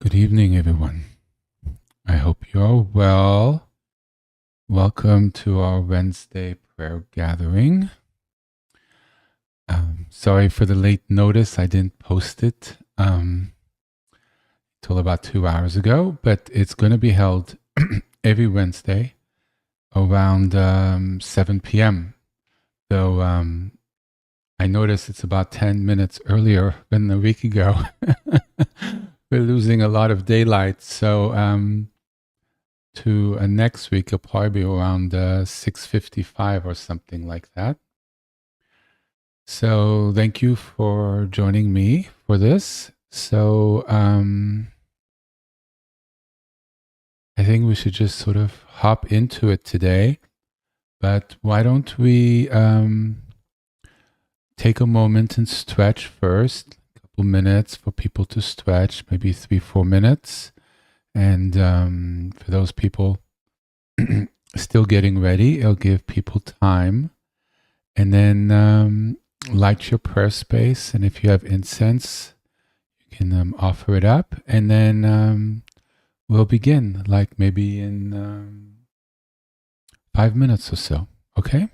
Good evening, everyone. I hope you're well. Welcome to our Wednesday prayer gathering. Sorry for the late notice. I didn't post it till about 2 hours ago, but it's going to be held every Wednesday around 7 p.m. Though I noticed it's about 10 minutes earlier than a week ago. We're losing a lot of daylight, so to next week it'll probably be around 6:55 or something like that. So thank you for joining me for this. So I think we should just sort of hop into it today. But why don't we take a moment and stretch first, a couple minutes for people to stretch, maybe 3-4 minutes. And for those people still getting ready, it'll give people time. And then light your prayer space. And if you have incense, you can offer it up. And then we'll begin, like maybe in 5 minutes or so. Okay?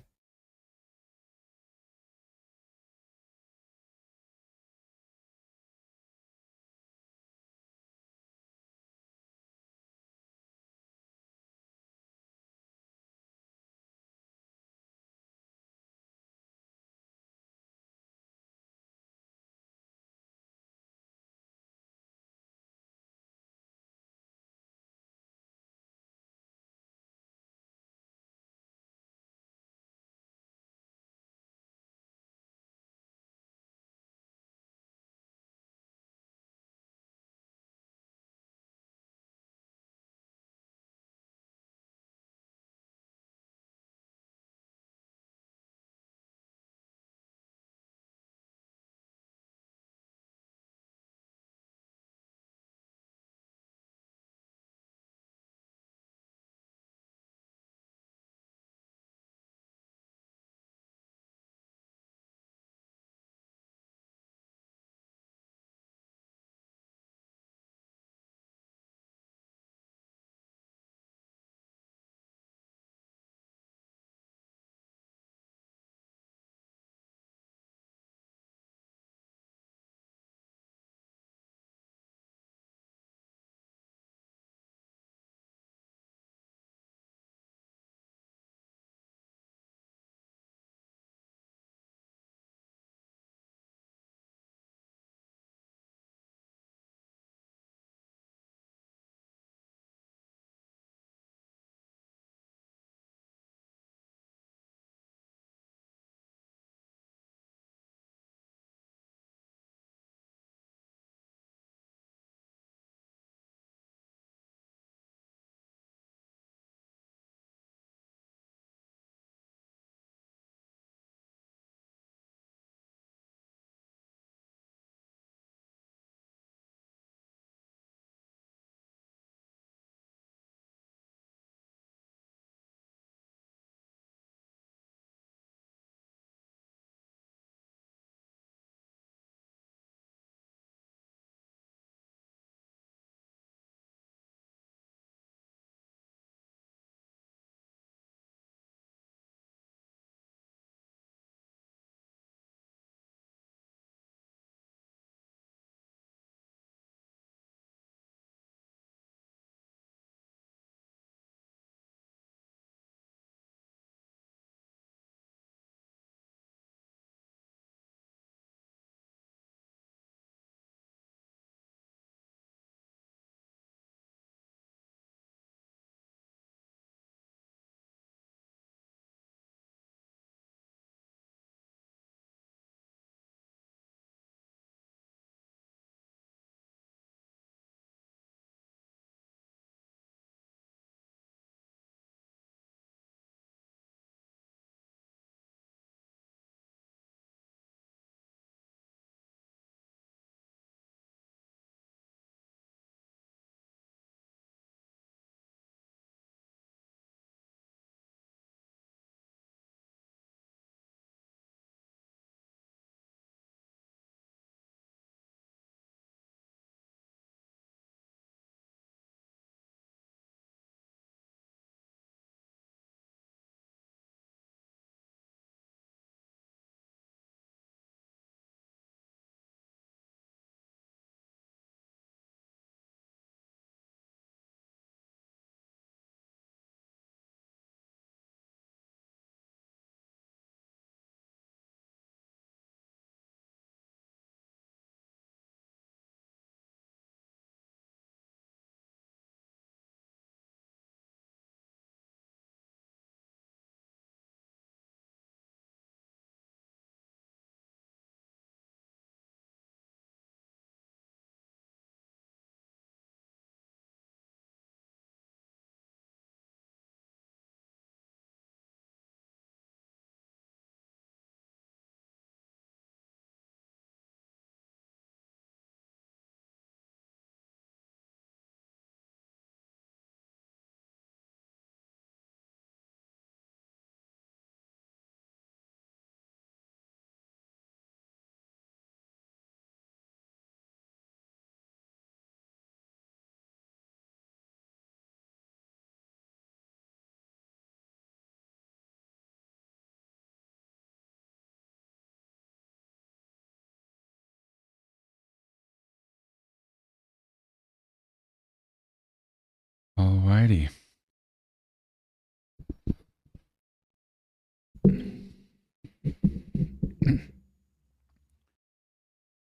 righty.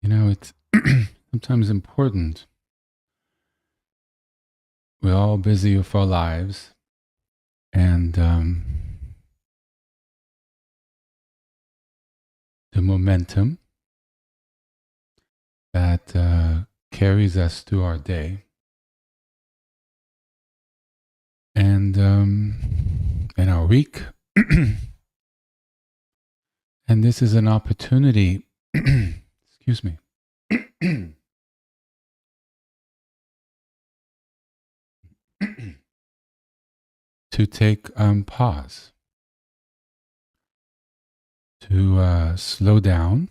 It's sometimes important. We're all busy with our lives, and the momentum that carries us through our day, and our week. And this is an opportunity, excuse me, to take pause, to slow down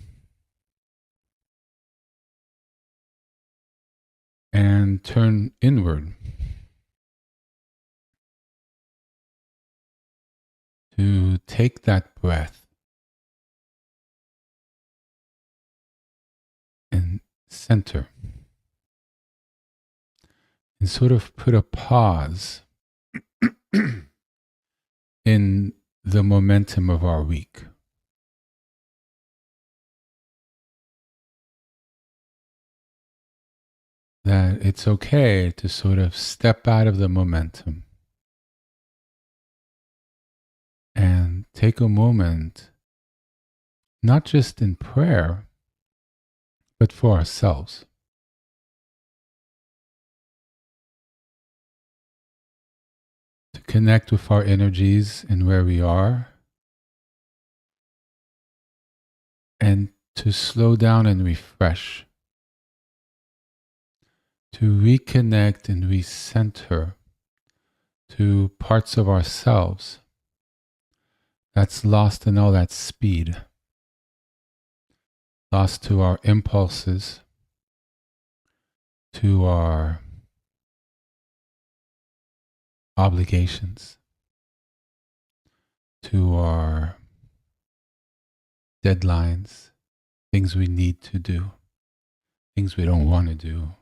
and turn inward, to take that breath and center, and sort of put a pause in the momentum of our week. That it's okay to sort of step out of the momentum and take a moment, not just in prayer, but for ourselves. To connect with our energies and where we are, and to slow down and refresh, to reconnect and recenter to parts of ourselves that's lost in all that speed, lost to our impulses, to our obligations, to our deadlines, things we need to do, things we don't want to do,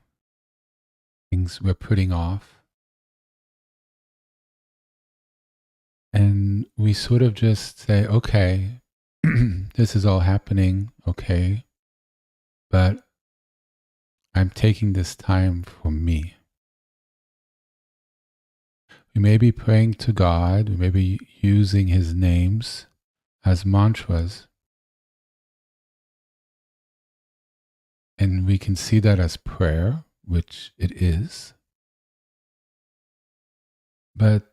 things we're putting off. And we sort of just say, okay, this is all happening, okay, but I'm taking this time for me. We may be praying to God, we may be using His names as mantras, and we can see that as prayer, which it is. But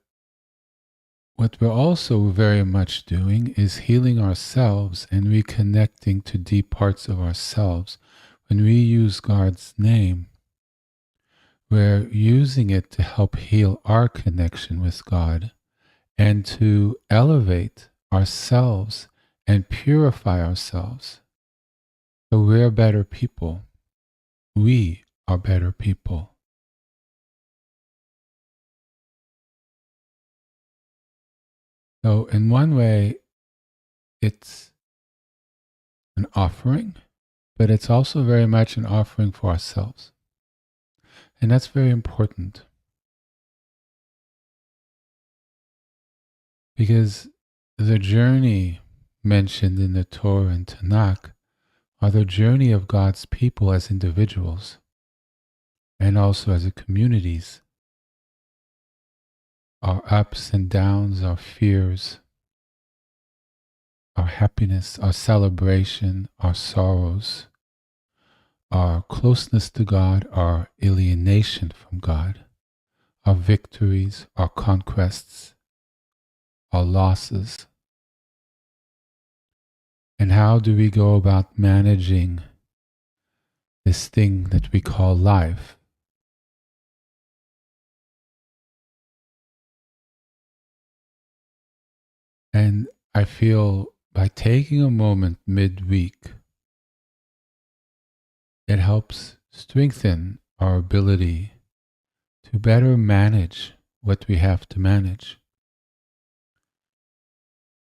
what we're also very much doing is healing ourselves and reconnecting to deep parts of ourselves. When we use God's name, we're using it to help heal our connection with God and to elevate ourselves and purify ourselves. So we're better people. We are better people. So in one way, it's an offering, but it's also very much an offering for ourselves. And that's very important. Because the journey mentioned in the Torah and Tanakh are the journey of God's people as individuals and also as a communities. Our ups and downs, our fears, our happiness, our celebration, our sorrows, our closeness to God, our alienation from God, our victories, our conquests, our losses. And how do we go about managing this thing that we call life? And I feel by taking a moment midweek, it helps strengthen our ability to better manage what we have to manage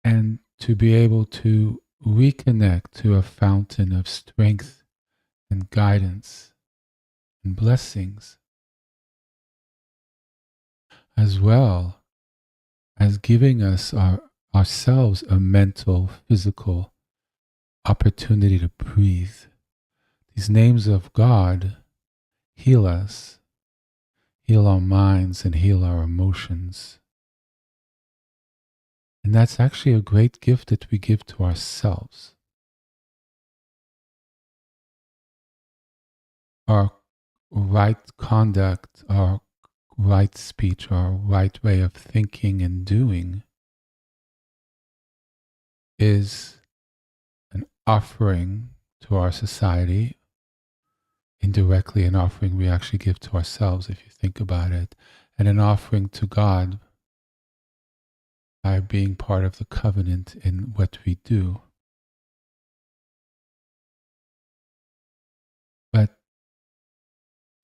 and to be able to reconnect to a fountain of strength and guidance and blessings. as well as giving us ourselves a mental, physical opportunity to breathe. These names of God heal us, heal our minds, and heal our emotions. And that's actually a great gift that we give to ourselves. Our right conduct, our right speech, our right way of thinking and doing is an offering to our society, indirectly an offering we actually give to ourselves if you think about it, and an offering to God by being part of the covenant in what we do. But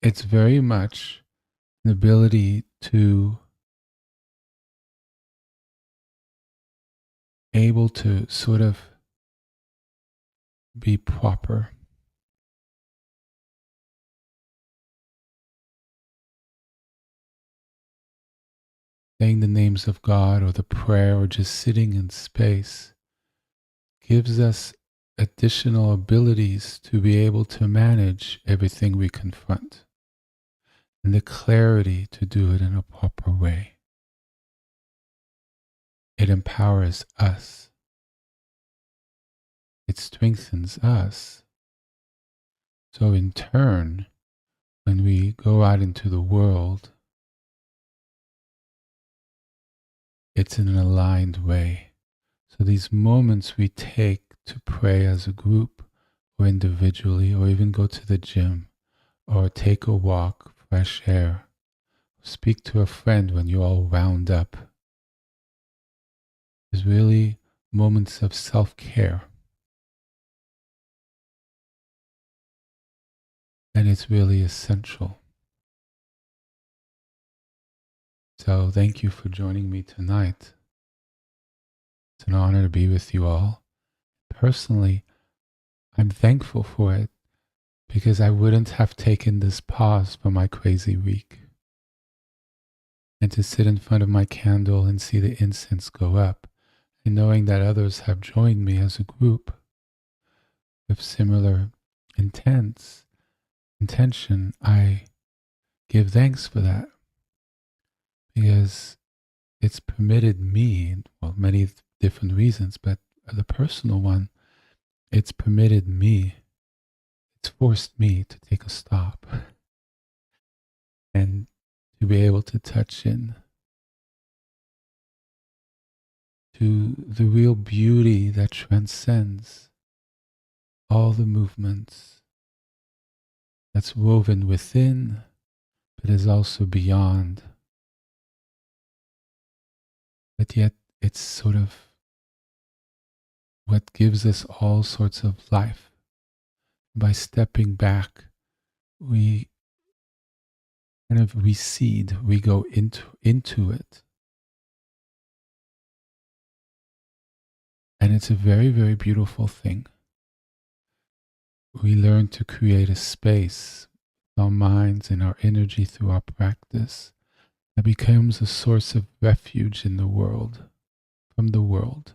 it's very much an ability to able to sort of be proper. Saying the names of God or the prayer or just sitting in space gives us additional abilities to be able to manage everything we confront and the clarity to do it in a proper way. It empowers us. It strengthens us. So in turn, when we go out into the world, it's in an aligned way. So these moments we take to pray as a group or individually, or even go to the gym, or take a walk, fresh air, speak to a friend when you're all wound up, is really moments of self-care. And it's really essential. So thank you for joining me tonight. It's an honor to be with you all. Personally, I'm thankful for it because I wouldn't have taken this pause for my crazy week. And to sit in front of my candle and see the incense go up, and knowing that others have joined me as a group with similar intention, I give thanks for that because it's permitted me, well, many different reasons, but the personal one, it's permitted me, it's forced me to take a stop and to be able to touch in to the real beauty that transcends all the movements, that's woven within, but is also beyond. But yet it's sort of what gives us all sorts of life. By stepping back, we kind of recede, we go into it. And it's a very, very beautiful thing. We learn to create a space, our minds and our energy through our practice that becomes a source of refuge in the world, from the world,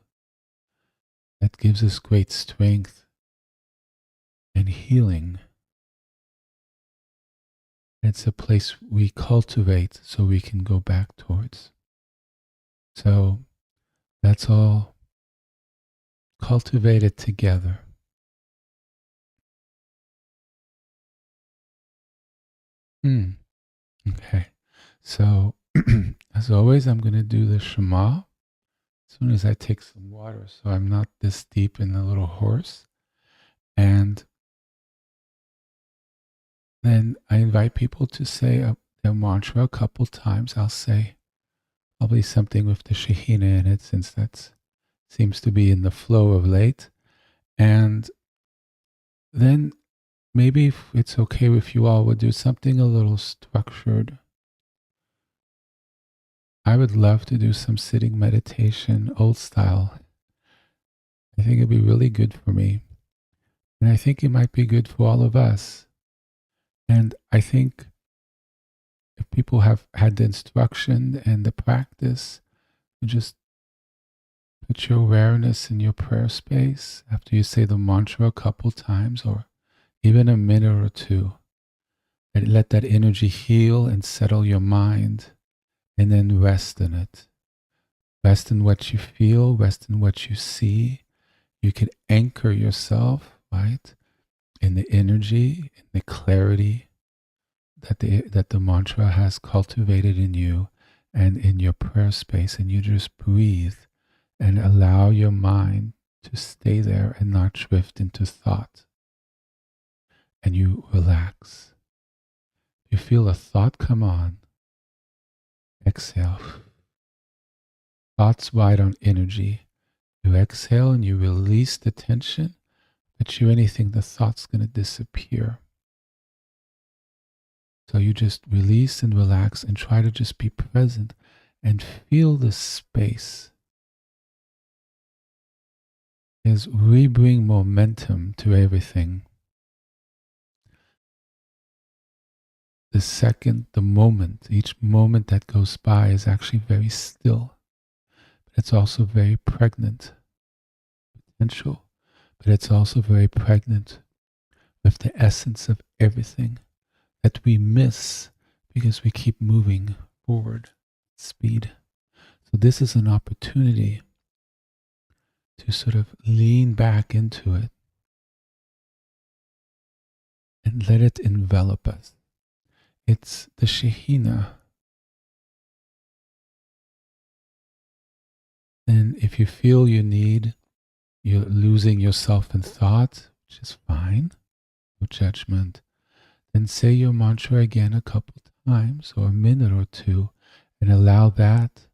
that gives us great strength and healing. It's a place we cultivate so we can go back towards. So that's all cultivated together. Okay. So as always, I'm going to do the Shema as soon as I take some water so I'm not this deep in the little horse. And then I invite people to say their mantra a couple times. I'll say probably something with the Shekhinah in it, since that seems to be in the flow of late. And then maybe if it's okay with you all, we'll do something a little structured. I would love to do some sitting meditation, old style. I think it'd be really good for me. And I think it might be good for all of us. And I think if people have had the instruction and the practice, you just put your awareness in your prayer space after you say the mantra a couple times, or even a minute or two, and let that energy heal and settle your mind, and then rest in it. Rest in what you feel, rest in what you see. You can anchor yourself, right, in the energy, in the clarity that the mantra has cultivated in you and in your prayer space, and you just breathe and allow your mind to stay there and not drift into thought. And you relax. You feel a thought come on, exhale. Thoughts ride on energy. You exhale and you release the tension. Bet you anything the thought's going to disappear. So you just release and relax and try to just be present and feel the space. Is we bring momentum to everything. The second, the moment, each moment that goes by is actually very still. But it's also very pregnant potential, but it's also very pregnant with the essence of everything that we miss because we keep moving forward, speed. So this is an opportunity to sort of lean back into it and let it envelop us. It's the Shekhinah. And if you feel you're losing yourself in thought, which is fine, no judgment, then say your mantra again a couple times or a minute or two, and allow that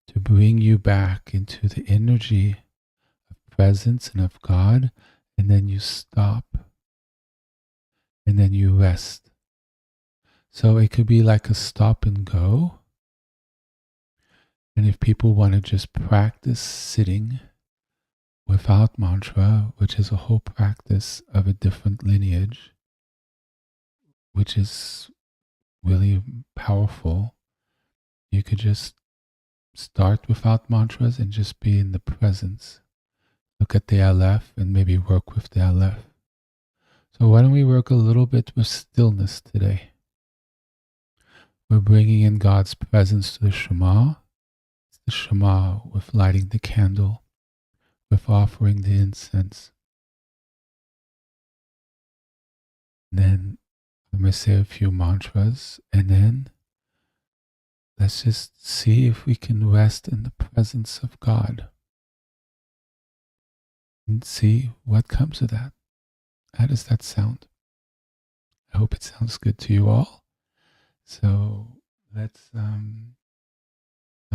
to bring you back into the energy of presence and of God, and then you stop, and then you rest. So it could be like a stop and go. And if people want to just practice sitting without mantra, which is a whole practice of a different lineage, which is really powerful, you could just start without mantras and just be in the presence. Look at the Aleph and maybe work with the Aleph. So why don't we work a little bit with stillness today? We're bringing in God's presence to the Shema. It's the Shema with lighting the candle, with offering the incense. And then I'm going to say a few mantras, and then let's just see if we can rest in the presence of God and see what comes of that. How does that sound? I hope it sounds good to you all. So let's, I'm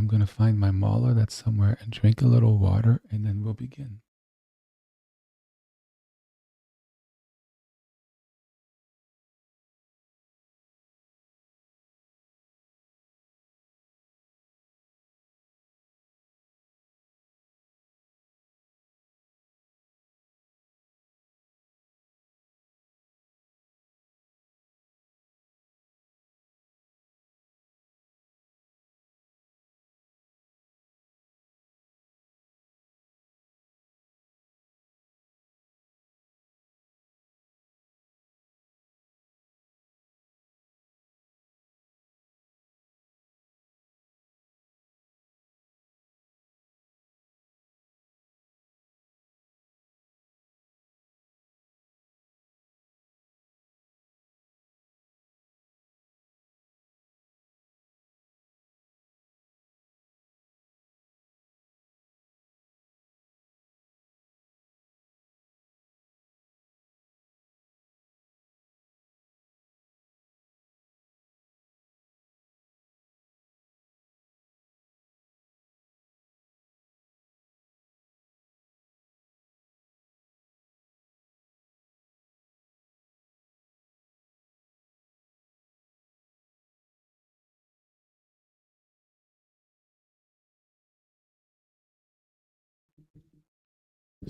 going to find my mala that's somewhere and drink a little water, and then we'll begin.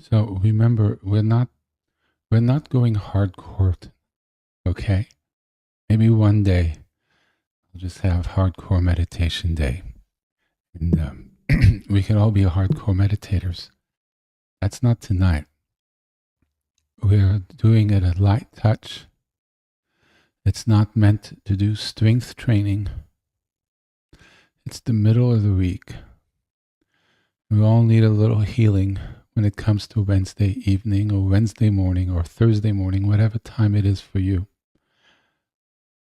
So remember, we're not going hardcore, okay? Maybe one day We'll just have hardcore meditation day. And we can all be hardcore meditators. That's not tonight. We're doing it a light touch. It's not meant to do strength training. It's the middle of the week. We all need a little healing when it comes to Wednesday evening or Wednesday morning or Thursday morning, whatever time it is for you.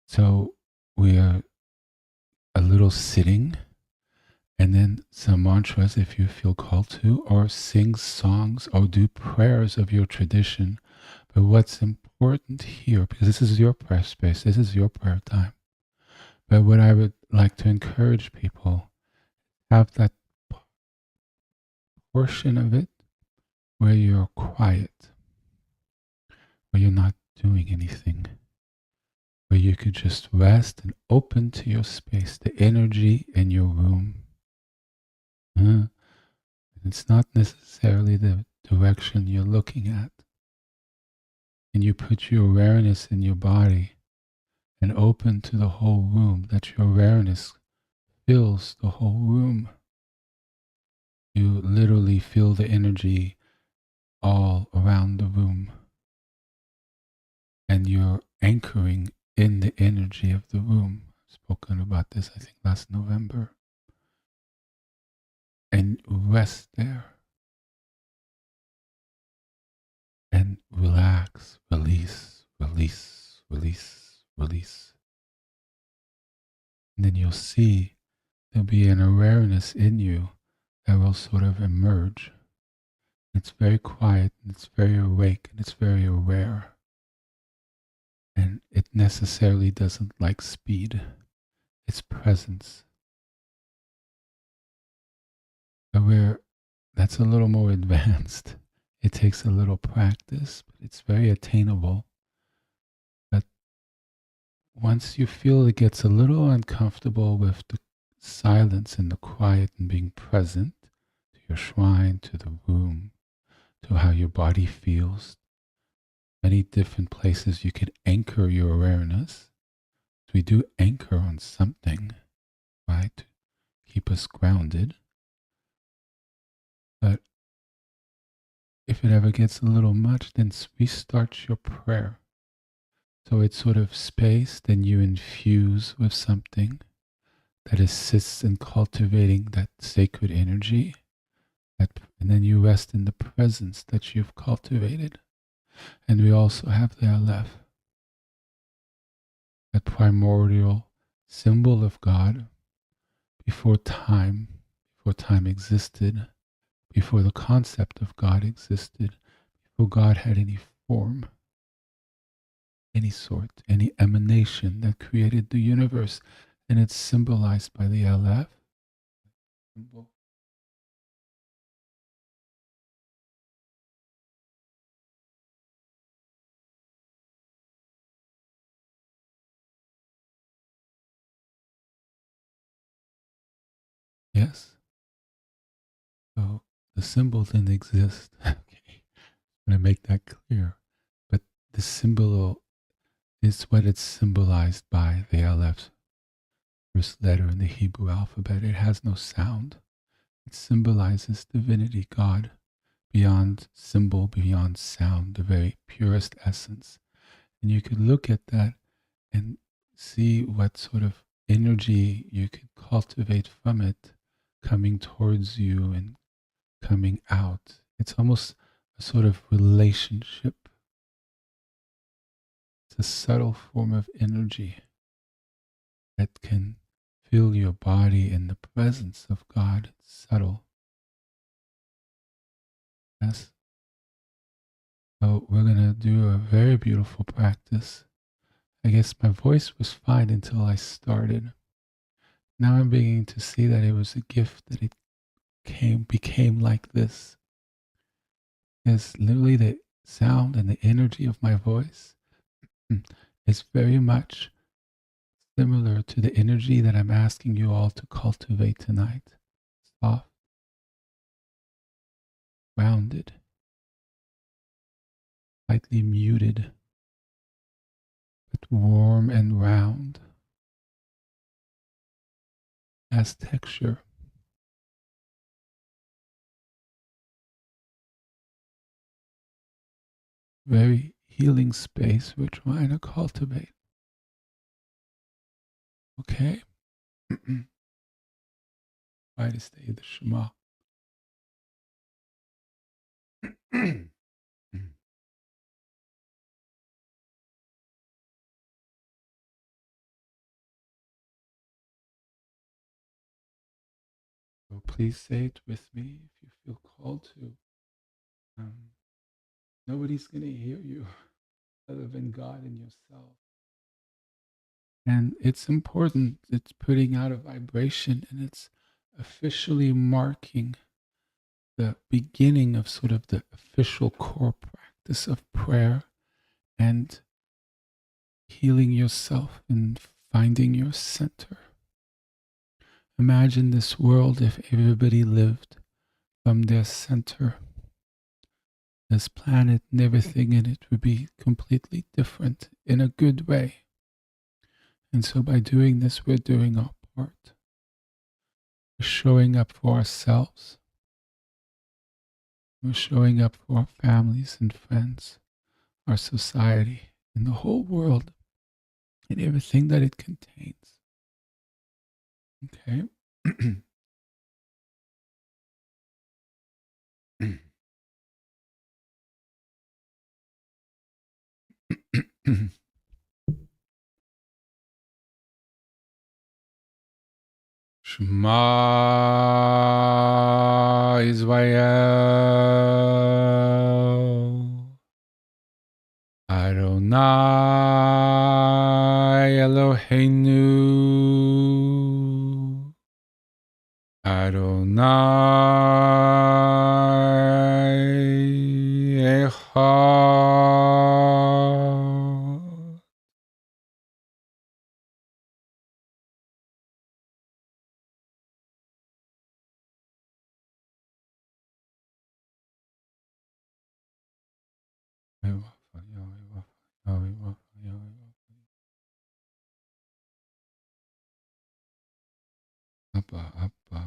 So we are a little sitting, and then some mantras if you feel called to, or sing songs or do prayers of your tradition. But what's important here, because this is your prayer space, this is your prayer time, but what I would like to encourage people, have that portion of it where you're quiet, where you're not doing anything, where you could just rest and open to your space, the energy in your room. It's not necessarily the direction you're looking at. And you put your awareness in your body and open to the whole room, that your awareness fills the whole room. You literally feel the energy all around the room. And you're anchoring in the energy of the room. I've spoken about this, I think, last November. And rest there. And relax, release, release, release, release. And then you'll see there'll be an awareness in you that will sort of emerge. It's very quiet, and it's very awake, and it's very aware. And it necessarily doesn't like speed. It's presence. But that's a little more advanced. It takes a little practice, but it's very attainable. But once you feel it gets a little uncomfortable with the silence and the quiet and being present to your shrine, to the room, to how your body feels, many different places you could anchor your awareness. So we do anchor on something, right, to keep us grounded. But if it ever gets a little much, then restart your prayer. So it's sort of space, then you infuse with something that assists in cultivating that sacred energy, and then you rest in the presence that you've cultivated. And we also have the Aleph, that primordial symbol of God before time existed, before the concept of God existed, before God had any form, any sort, any emanation that created the universe. And it's symbolized by the Aleph. Yes. So the symbol didn't exist. Okay. I'm going to make that clear. But the symbol is what it's symbolized by, the Aleph's first letter in the Hebrew alphabet. It has no sound. It symbolizes divinity, God, beyond symbol, beyond sound, the very purest essence. And you could look at that and see what sort of energy you could cultivate from it coming towards you and coming out. It's almost a sort of relationship. It's a subtle form of energy that can fill your body in the presence of God. It's subtle. Yes. So we're going to do a very beautiful practice. I guess my voice was fine until I started. Now I'm beginning to see that it was a gift, that it became like this. Because literally the sound and the energy of my voice is very much similar to the energy that I'm asking you all to cultivate tonight. Soft, grounded, slightly muted, but warm and round. has texture. Very healing space we're trying to cultivate. Okay? Try to stay the Shema. So please say it with me if you feel called to. Um, Nobody's going to hear you other than God and yourself. And it's important. It's putting out a vibration, and it's officially marking the beginning of sort of the official core practice of prayer and healing yourself and finding your center. Imagine this world if everybody lived from their center. This planet and everything in it would be completely different in a good way. And so by doing this, we're doing our part. We're showing up for ourselves. We're showing up for our families and friends, our society, and the whole world, and everything that it contains. Okay? Shema Israel, Adonai Eloheinu, Adonai Echad. Abba, Abba,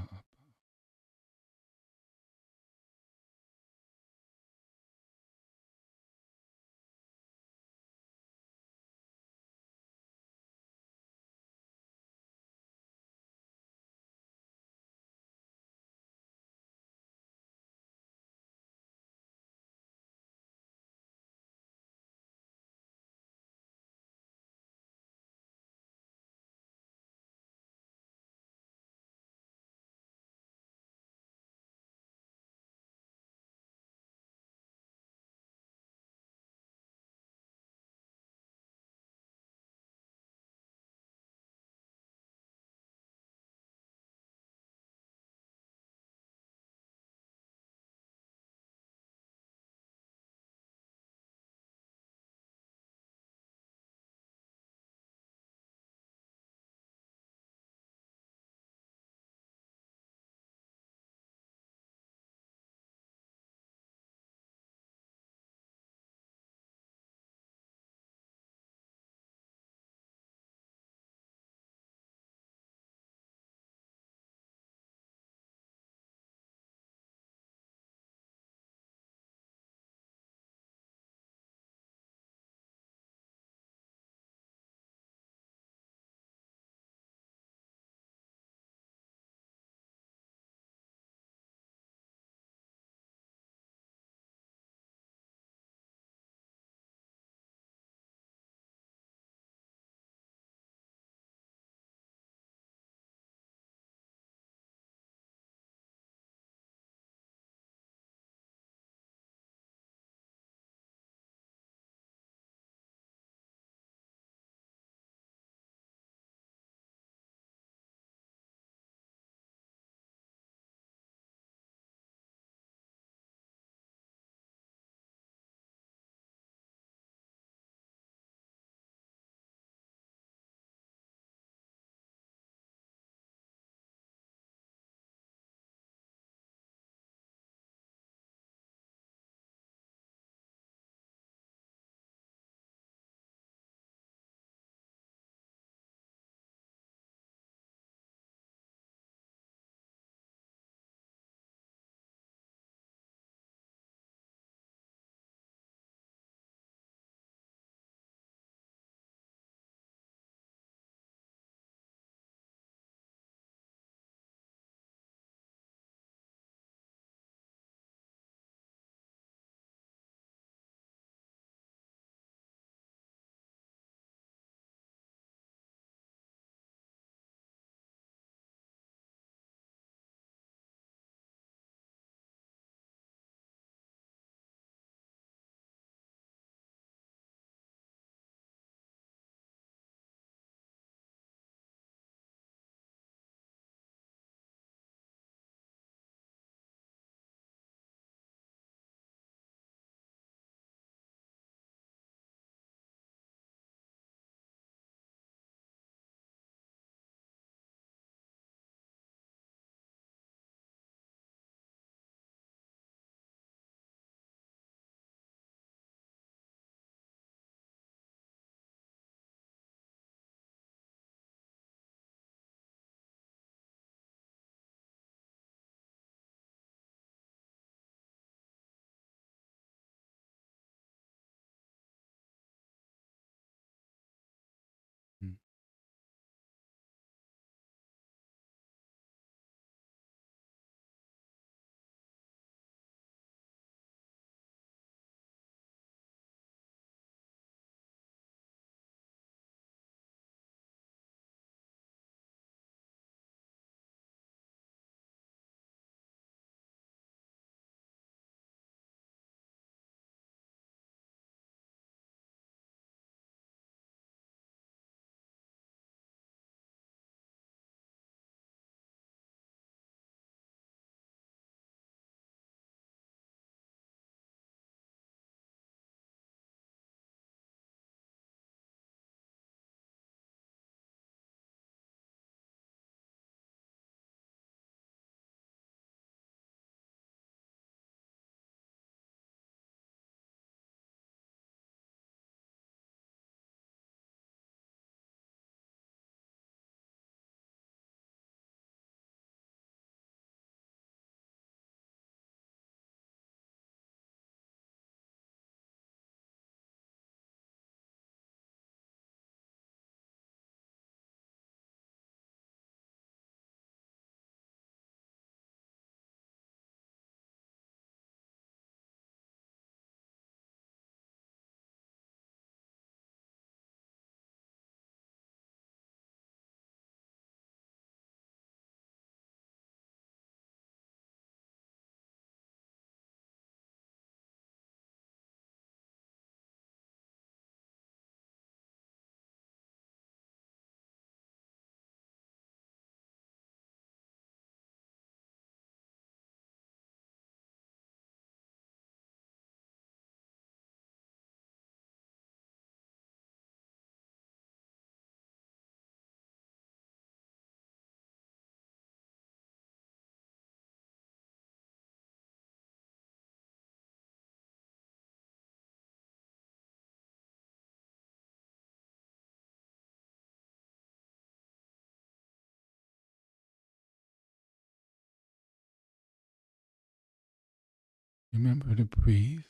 Remember to breathe.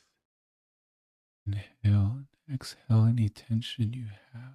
Inhale and exhale any tension you have.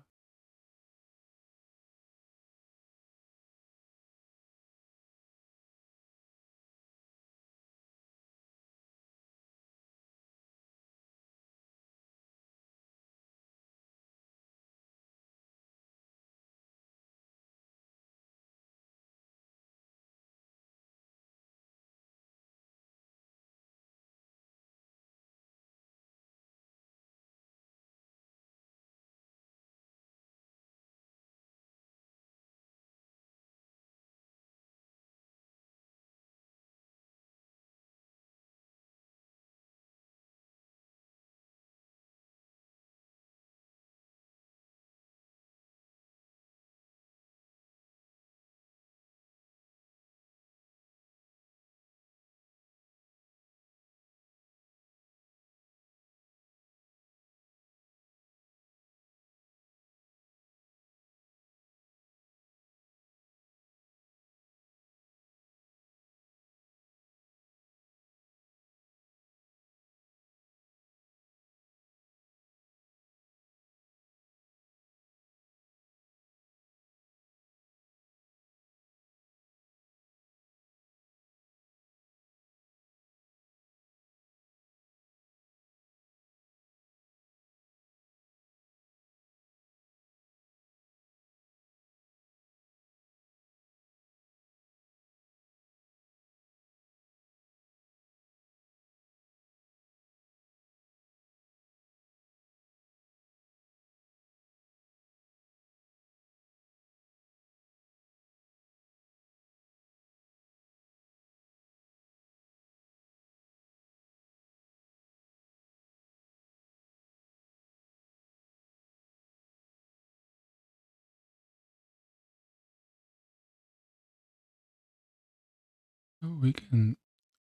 So we can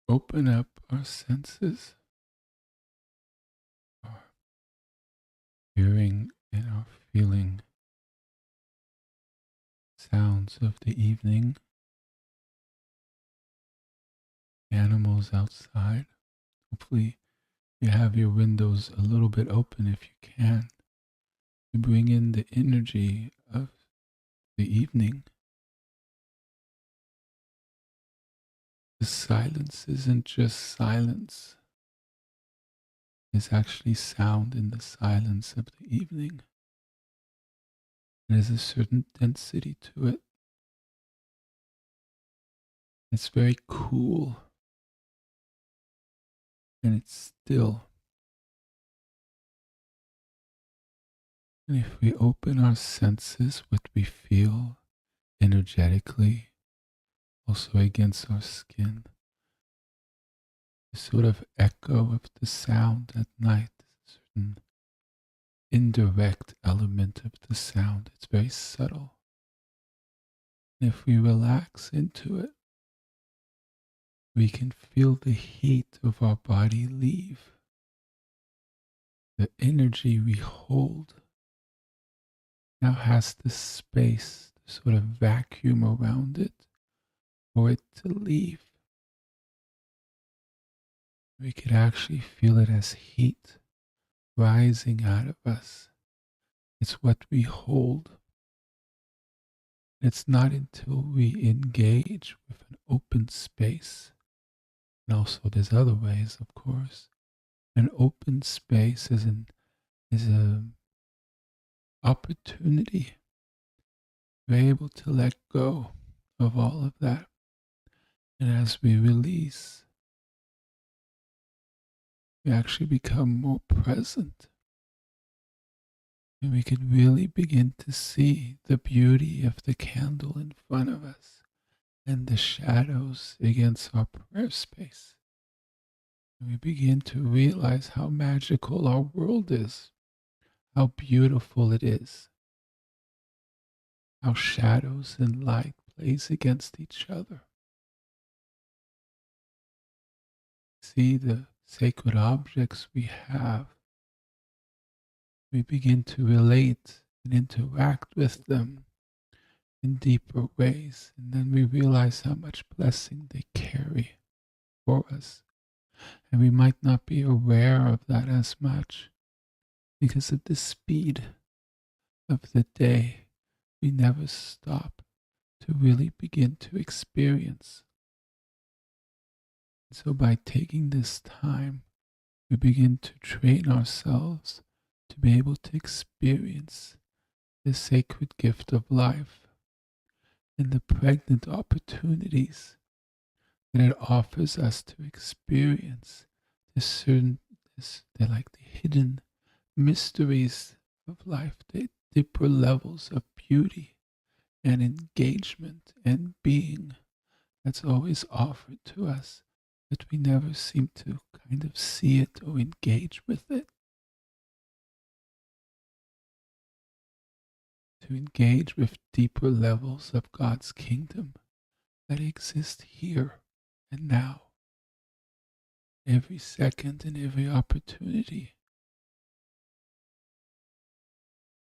open up our senses, our hearing and our feeling sounds of the evening, animals outside. Hopefully you have your windows a little bit open if you can. You bring in the energy of the evening. The silence isn't just silence. There's actually sound in the silence of the evening. There's a certain density to it. It's very cool. And it's still. And if we open our senses, what we feel energetically, also against our skin, the sort of echo of the sound at night, a certain indirect element of the sound. It's very subtle. And if we relax into it, we can feel the heat of our body leave. The energy we hold now has the space, the sort of vacuum around it for it to leave. We could actually feel it as heat rising out of us. It's what we hold. It's not until we engage with an open space, and also there's other ways, of course. An open space is a opportunity. We're able to let go of all of that. And as we release, we actually become more present. And we can really begin to see the beauty of the candle in front of us and the shadows against our prayer space. And we begin to realize how magical our world is, how beautiful it is, how shadows and light plays against each other. See the sacred objects we have. We begin to relate and interact with them in deeper ways, and then we realize how much blessing they carry for us. And we might not be aware of that as much because of the speed of the day. We never stop to really begin to experience. So by taking this time, we begin to train ourselves to be able to experience the sacred gift of life and the pregnant opportunities that it offers us to experience they're like the hidden mysteries of life, the deeper levels of beauty and engagement and being that's always offered to us, but we never seem to kind of see it or engage with it. To engage with deeper levels of God's kingdom that exist here and now, every second and every opportunity.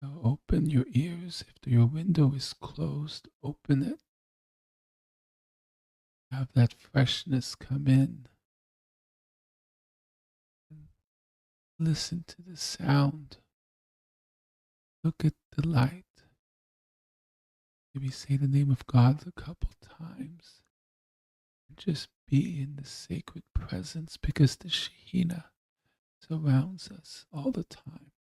So open your ears. If your window is closed, open it. Have that freshness come in. Listen to the sound. Look at the light. Maybe say the name of God a couple times. And just be in the sacred presence because the Shekhinah surrounds us all the time.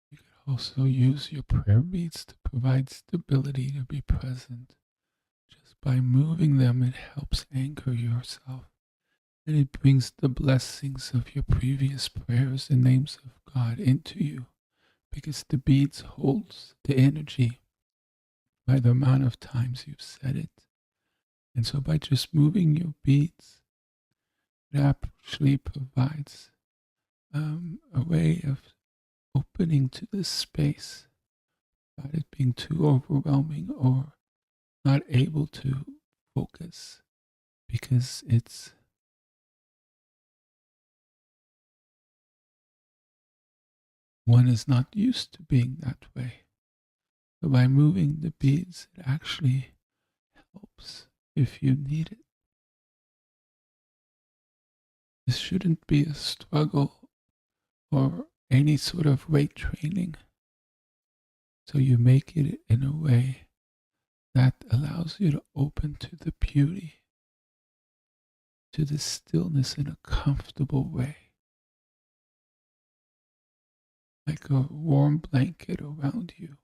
You could also use your prayer beads to provide stability to be present. Just by moving them, it helps anchor yourself and it brings the blessings of your previous prayers and names of God into you because the beads holds the energy by the amount of times you've said it. And so by just moving your beads, it actually provides a way of opening to this space without it being too overwhelming or not able to focus because one is not used to being that way. So by moving the beads, it actually helps if you need it. This shouldn't be a struggle or any sort of weight training. So you make it in a way that allows you to open to the beauty, to the stillness in a comfortable way, like a warm blanket around you.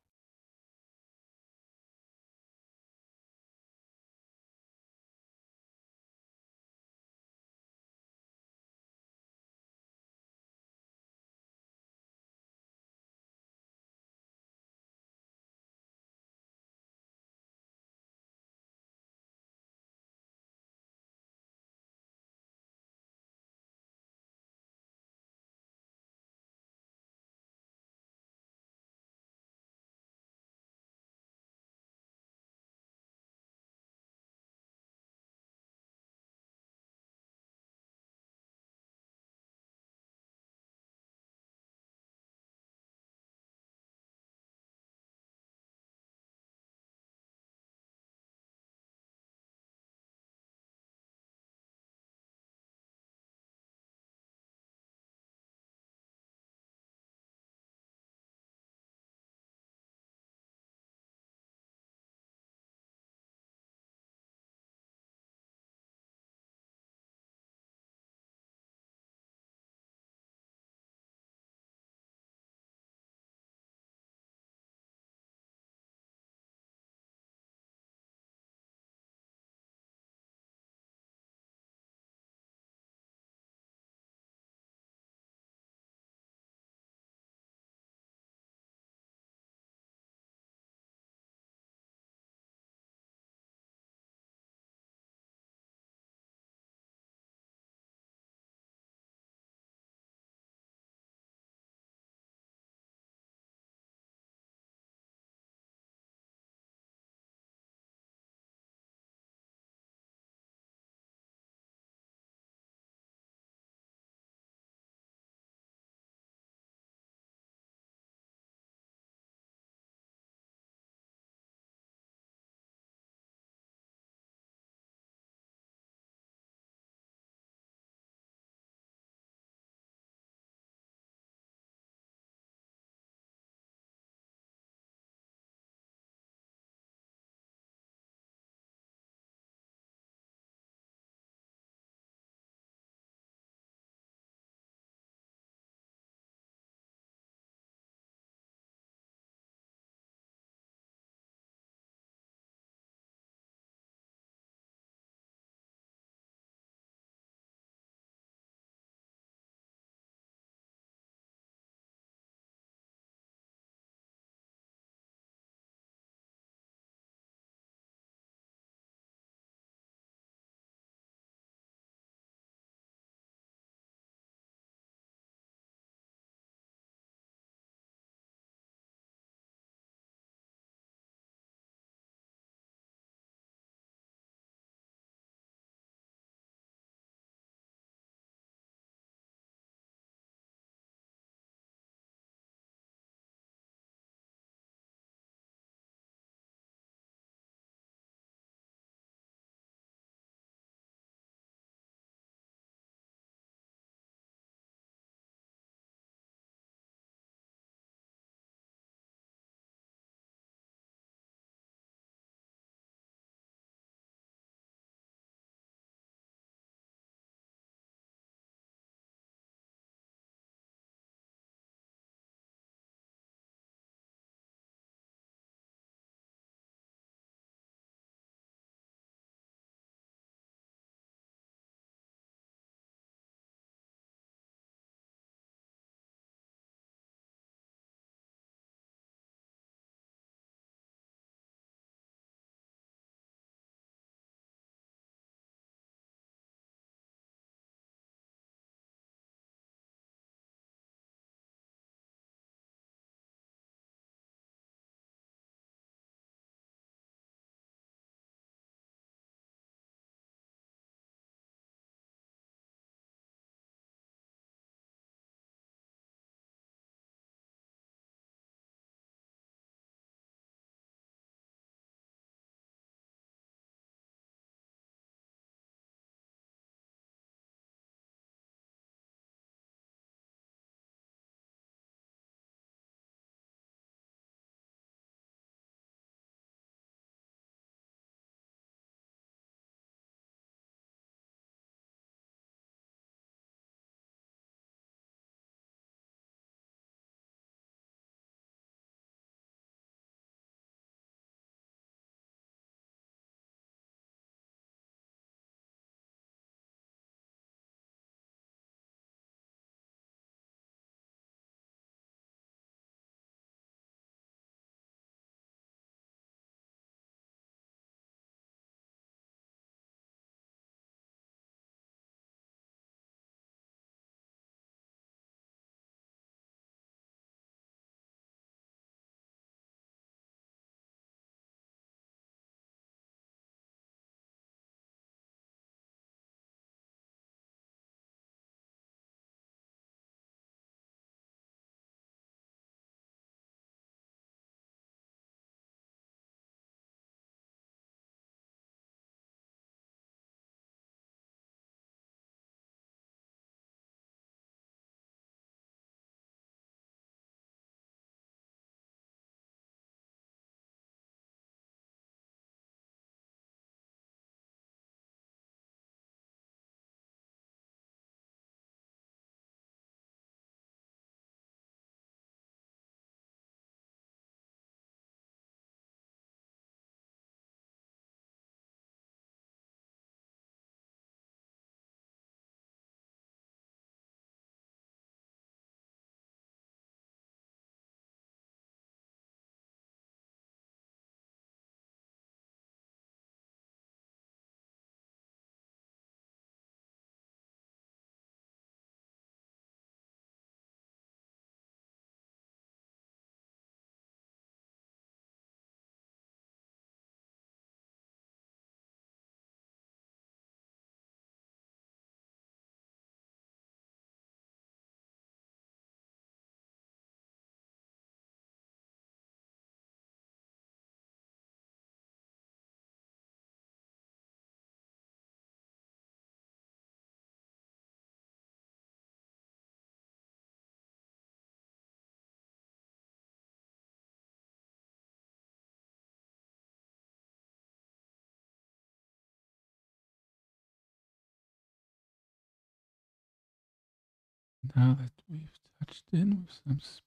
Now that we've touched in with some space,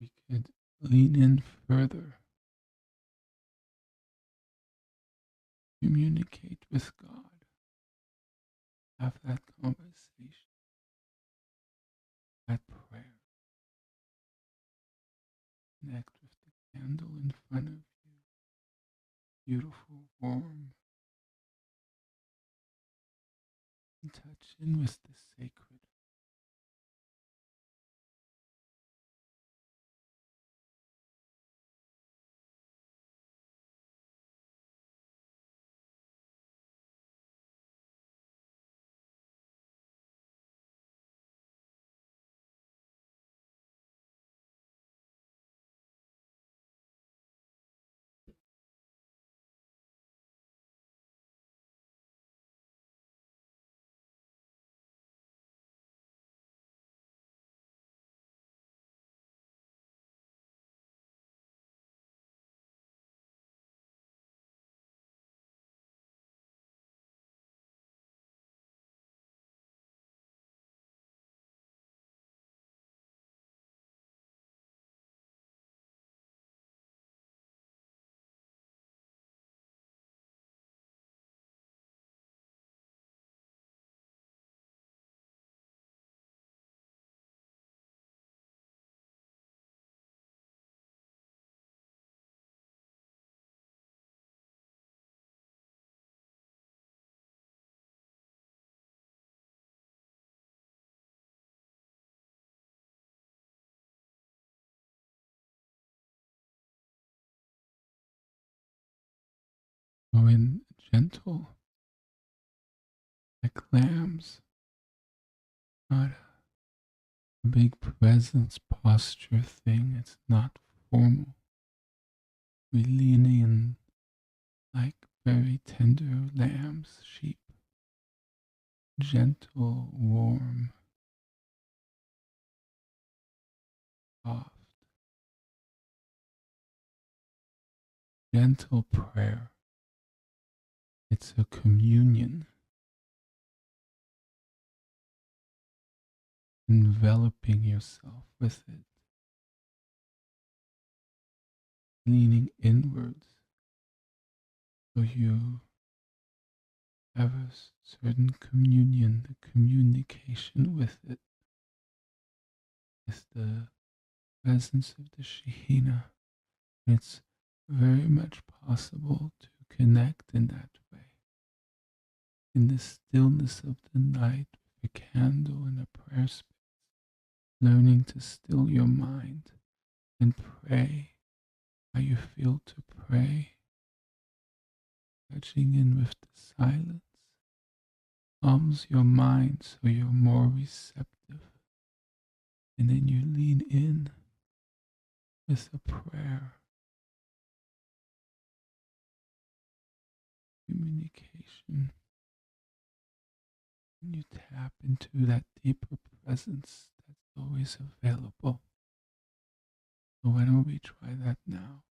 we could lean in further, communicate with God, have that conversation, that prayer, connect with the candle in front of you, beautiful, warm, and touch in with the sacred. Go in gentle, like lambs, not a big presence posture thing. It's not formal. We lean in like very tender lambs, sheep, gentle, warm, soft, gentle prayer. It's a communion, enveloping yourself with it, leaning inwards so you have a certain communion, the communication with it is the presence of the Shekhinah. It's very much possible to connect in that way. In the stillness of the night with a candle and a prayer space, learning to still your mind and pray how you feel to pray, touching in with the silence, calms your mind so you're more receptive. And then you lean in with a prayer, communication, and you tap into that deeper presence that's always available. So why don't we try that now?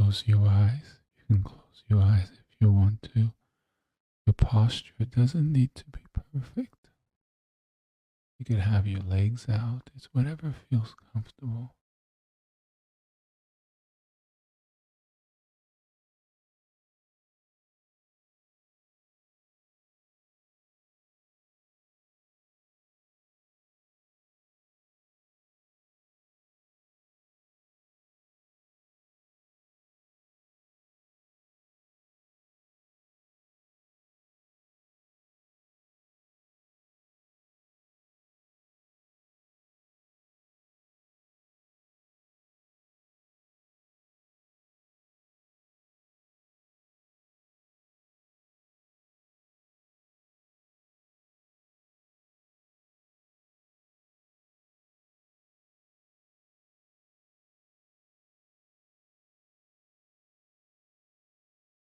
close your eyes. You can close your eyes if you want to. Your posture doesn't need to be perfect. You could have your legs out. It's whatever feels comfortable.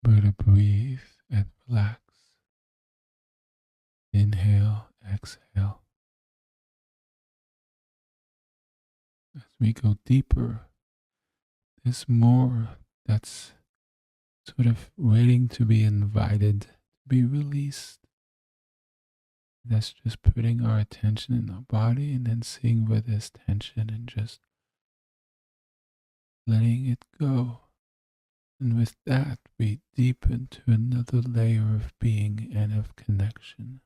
We're to breathe and relax. Inhale, exhale. As we go deeper, there's more that's sort of waiting to be invited, to be released. That's just putting our attention in our body and then seeing where there's tension and just letting it go. And with that, we deepen to another layer of being and of connection.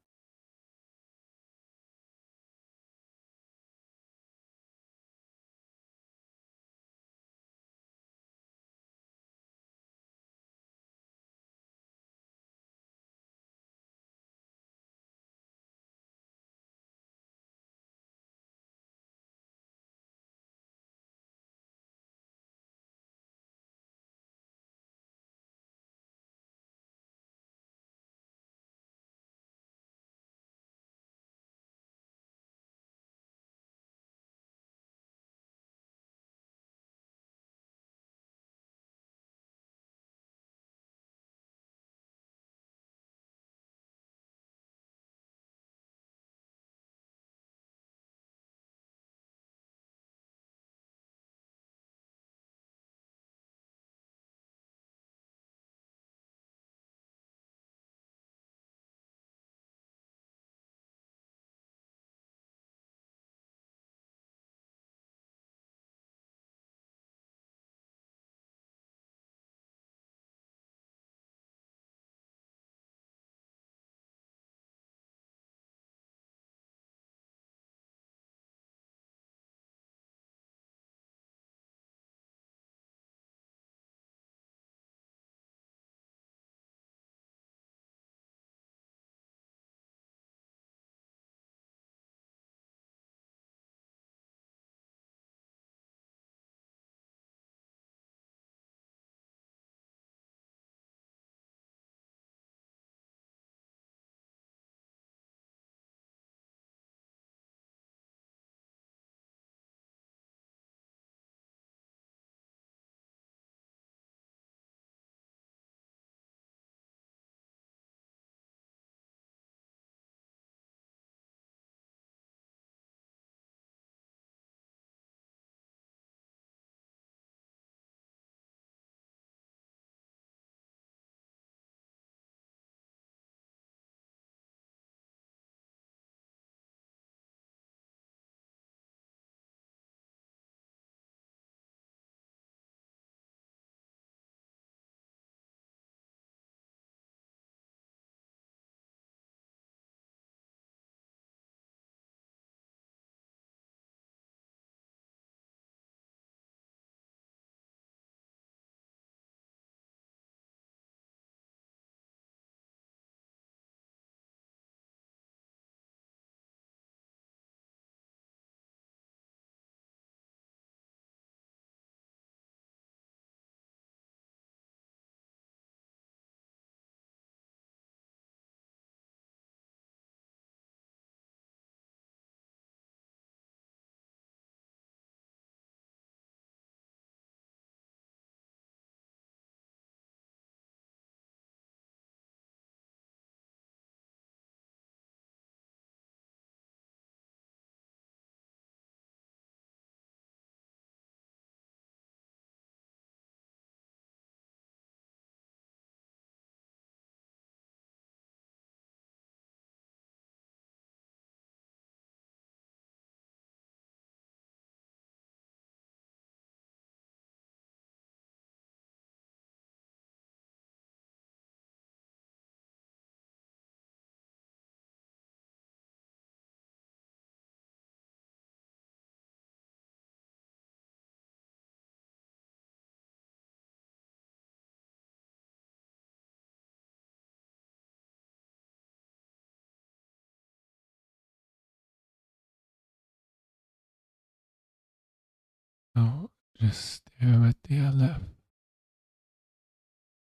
Just stare at the Aleph.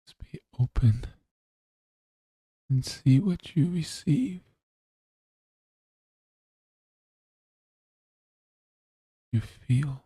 Just be open and see what you receive. You feel.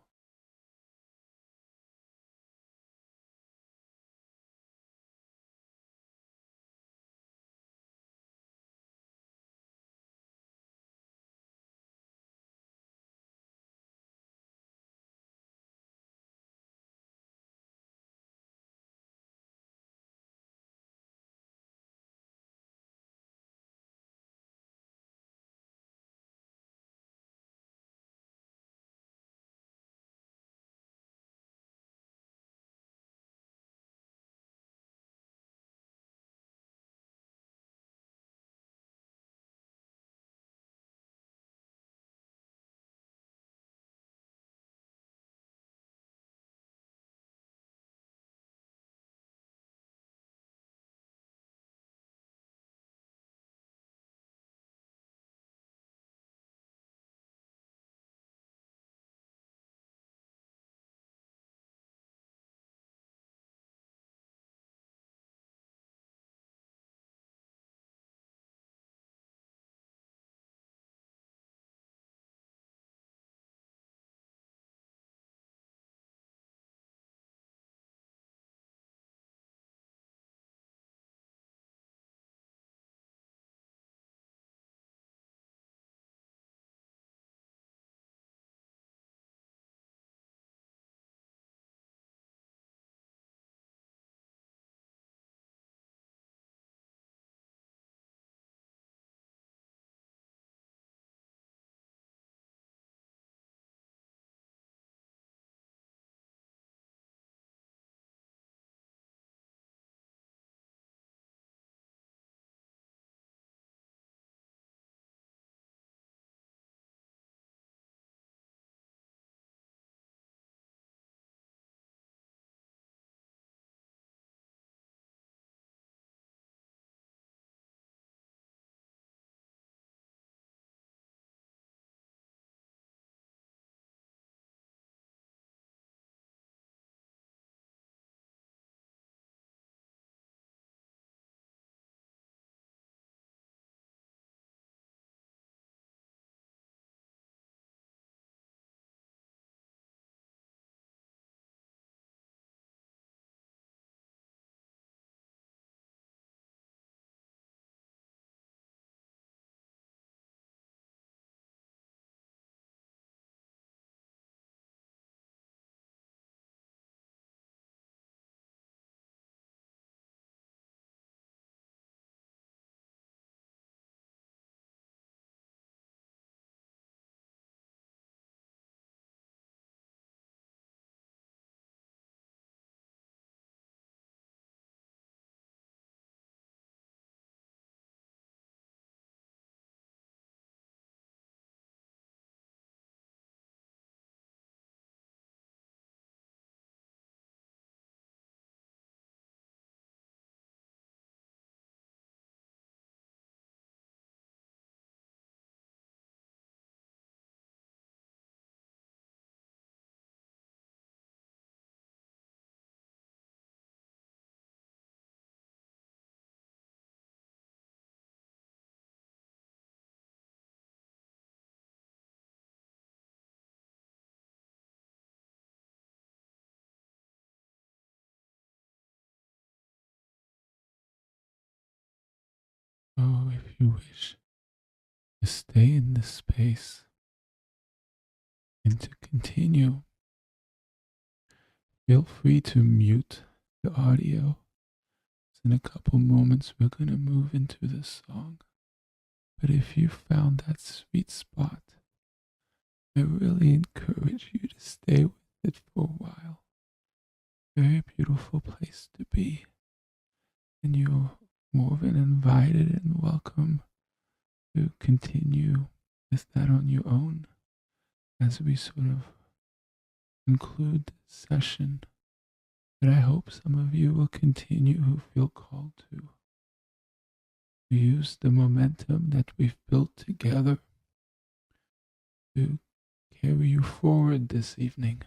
Oh, if you wish to stay in this space and to continue, feel free to mute the audio. In a couple moments, we're going to move into the song. But if you found that sweet spot, I really encourage you to stay with it for a while. Very beautiful place to be. And you're more than invited and welcome to continue with that on your own as we sort of conclude this session. But I hope some of you will continue who feel called to use the momentum that we've built together to carry you forward this evening.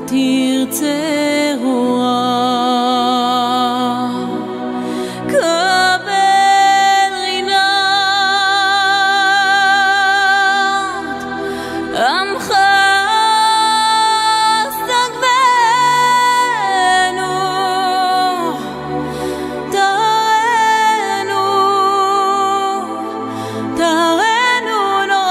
תרצה רוח, קבל רינת עמך סגבנו, תרנו נורא.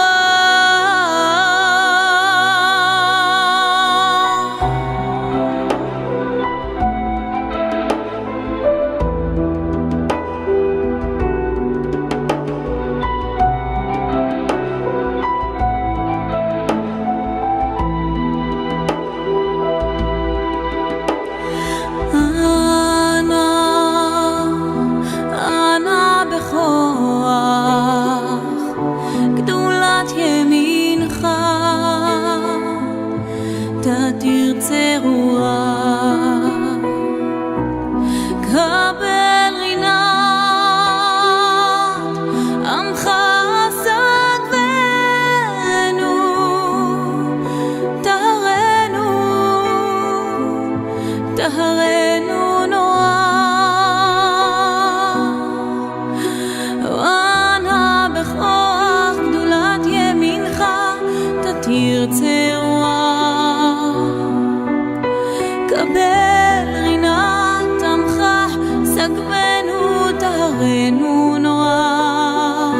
אנא בכוח גדולת ימינך, תרצה רוח, קבל רינת עמך סגבנו, תהרנו נורא. אנא בכוח גדולת ימינך, תרצה רוח, קבל רינת עמך סגבנו, תהרנו נורא.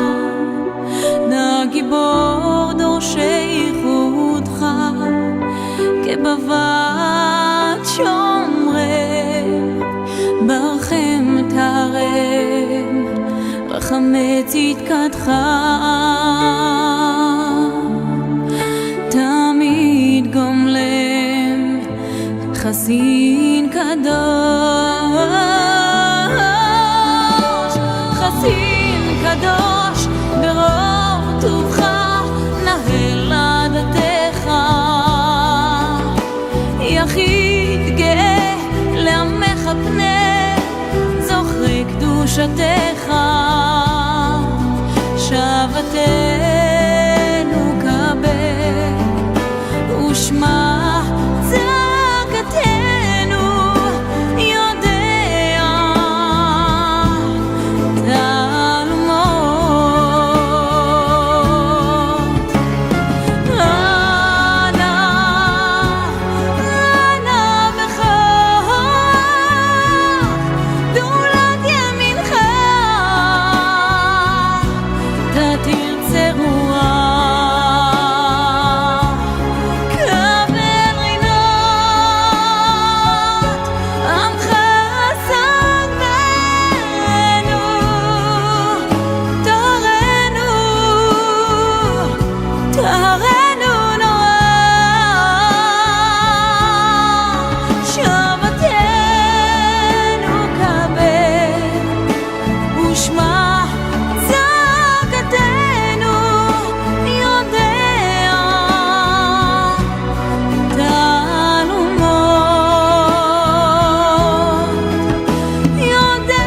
נא גיבור דורשי ייחודך, כבבת שומרם, ברכם תרם, רחמי צדקתך, תמיד גומלם, חסין קדוש, חסין קדוש, ברוב טובך נהל עדתך, יחיד גאה לעמך פנה, זוכרי קדושתך, שבתנו קבל ושמע צעקתנו, יודע תעלומות. אנא בכוח גדולת ימינך, תרצה רוח, קבל רינת עמך סגבנו, תהרנו נורא. שבתנו קבל ושמע צעקתנו, יודע תעלומות, יודע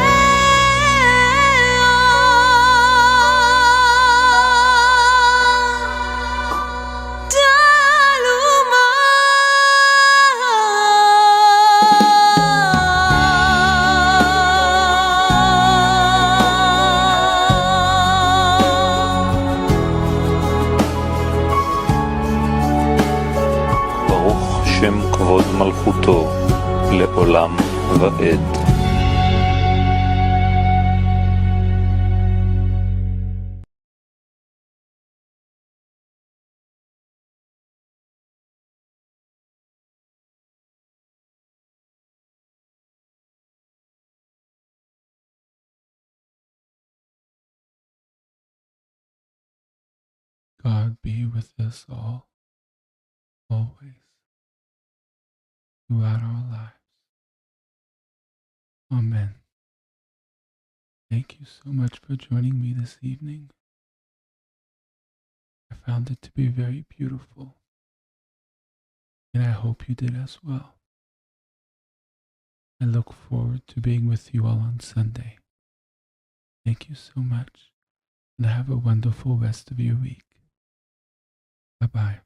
ברוך שם כבוד מלכותו לעולם ועד. God be with us all, always, throughout our lives. Amen. Thank you so much for joining me this evening. I found it to be very beautiful, and I hope you did as well. I look forward to being with you all on Sunday. Thank you so much, and have a wonderful rest of your week. Bye-bye.